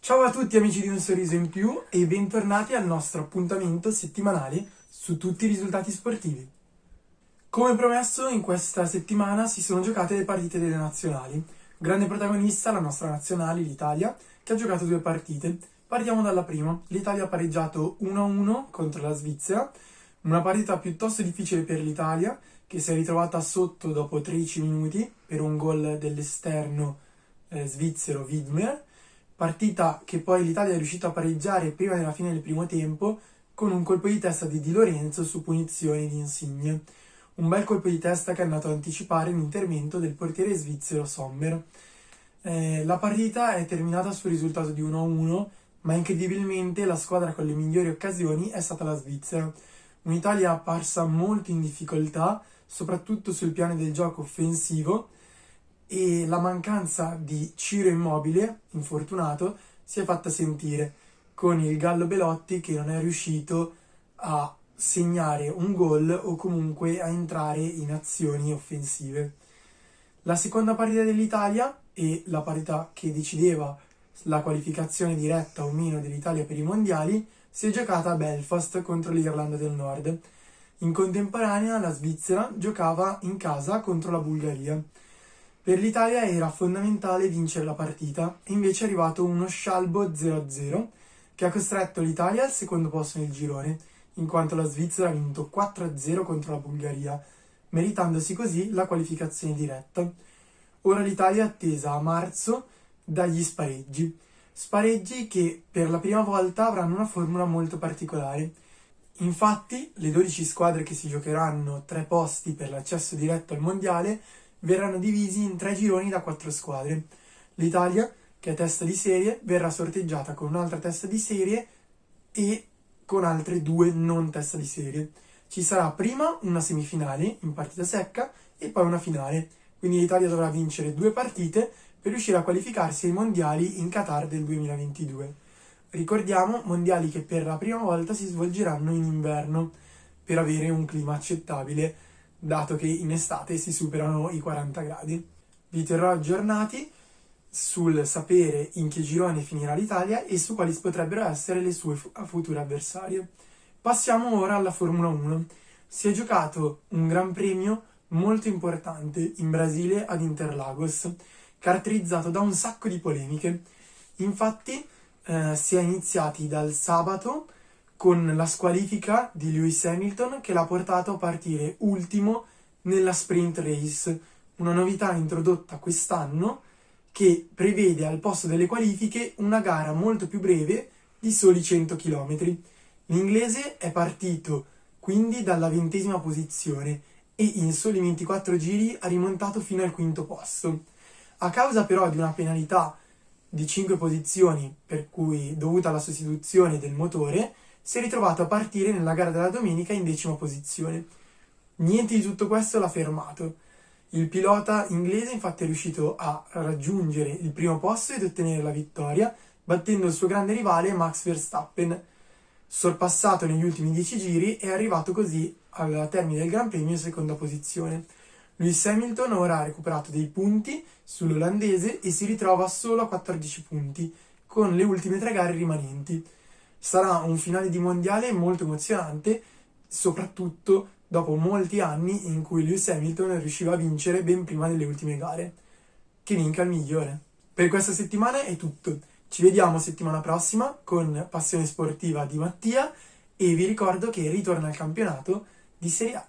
Ciao a tutti amici di Un Sorriso in Più e bentornati al nostro appuntamento settimanale su tutti i risultati sportivi. Come promesso, in questa settimana si sono giocate le partite delle nazionali. Grande protagonista la nostra nazionale, l'Italia, che ha giocato 2 partite. Partiamo dalla prima. L'Italia ha pareggiato 1-1 contro la Svizzera, una partita piuttosto difficile per l'Italia, che si è ritrovata sotto dopo 13 minuti per un gol dell'esterno svizzero Widmer. Partita che poi l'Italia è riuscita a pareggiare prima della fine del primo tempo con un colpo di testa di Di Lorenzo su punizione di Insigne. Un bel colpo di testa che è andato ad anticipare l'intervento del portiere svizzero Sommer. La partita è terminata sul risultato di 1-1, ma incredibilmente la squadra con le migliori occasioni è stata la Svizzera. Un'Italia apparsa molto in difficoltà, soprattutto sul piano del gioco offensivo, e la mancanza di Ciro Immobile, infortunato, si è fatta sentire con il Gallo Belotti che non è riuscito a segnare un gol o comunque a entrare in azioni offensive. La seconda partita dell'Italia e la partita che decideva la qualificazione diretta o meno dell'Italia per i mondiali si è giocata a Belfast contro l'Irlanda del Nord. In contemporanea la Svizzera giocava in casa contro la Bulgaria. Per l'Italia era fondamentale vincere la partita e invece è arrivato uno scialbo 0-0 che ha costretto l'Italia al secondo posto nel girone, in quanto la Svizzera ha vinto 4-0 contro la Bulgaria, meritandosi così la qualificazione diretta. Ora l'Italia è attesa a marzo dagli spareggi. Spareggi che per la prima volta avranno una formula molto particolare. Infatti, le 12 squadre che si giocheranno 3 posti per l'accesso diretto al mondiale verranno divisi in 3 gironi da 4 squadre. L'Italia, che è testa di serie, verrà sorteggiata con un'altra testa di serie e con altre 2 non testa di serie. Ci sarà prima una semifinale in partita secca e poi una finale. Quindi l'Italia dovrà vincere 2 partite per riuscire a qualificarsi ai mondiali in Qatar del 2022. Ricordiamo mondiali che per la prima volta si svolgeranno in inverno per avere un clima accettabile, dato che in estate si superano i 40 gradi. Vi terrò aggiornati sul sapere in che girone finirà l'Italia e su quali potrebbero essere le sue future avversarie. Passiamo ora alla Formula 1. Si è giocato un Gran Premio molto importante in Brasile ad Interlagos, caratterizzato da un sacco di polemiche. Infatti si è iniziati dal sabato con la squalifica di Lewis Hamilton che l'ha portato a partire ultimo nella sprint race, una novità introdotta quest'anno che prevede al posto delle qualifiche una gara molto più breve di soli 100 km. L'inglese è partito quindi dalla 20ª posizione e in soli 24 giri ha rimontato fino al 5º posto. A causa però di una penalità di 5 posizioni, per cui dovuta alla sostituzione del motore, si è ritrovato a partire nella gara della domenica in 10ª posizione. Niente di tutto questo l'ha fermato. Il pilota inglese infatti è riuscito a raggiungere il primo posto ed ottenere la vittoria, battendo il suo grande rivale Max Verstappen. Sorpassato negli ultimi 10 giri, è arrivato così al termine del Gran Premio in seconda posizione. Lewis Hamilton ora ha recuperato dei punti sull'olandese e si ritrova solo a 14 punti, con le ultime 3 gare rimanenti. Sarà un finale di mondiale molto emozionante, soprattutto dopo molti anni in cui Lewis Hamilton riusciva a vincere ben prima delle ultime gare. Che vinca il migliore. Per questa settimana è tutto. Ci vediamo settimana prossima con Passione Sportiva di Mattia e vi ricordo che ritorna al campionato di Serie A.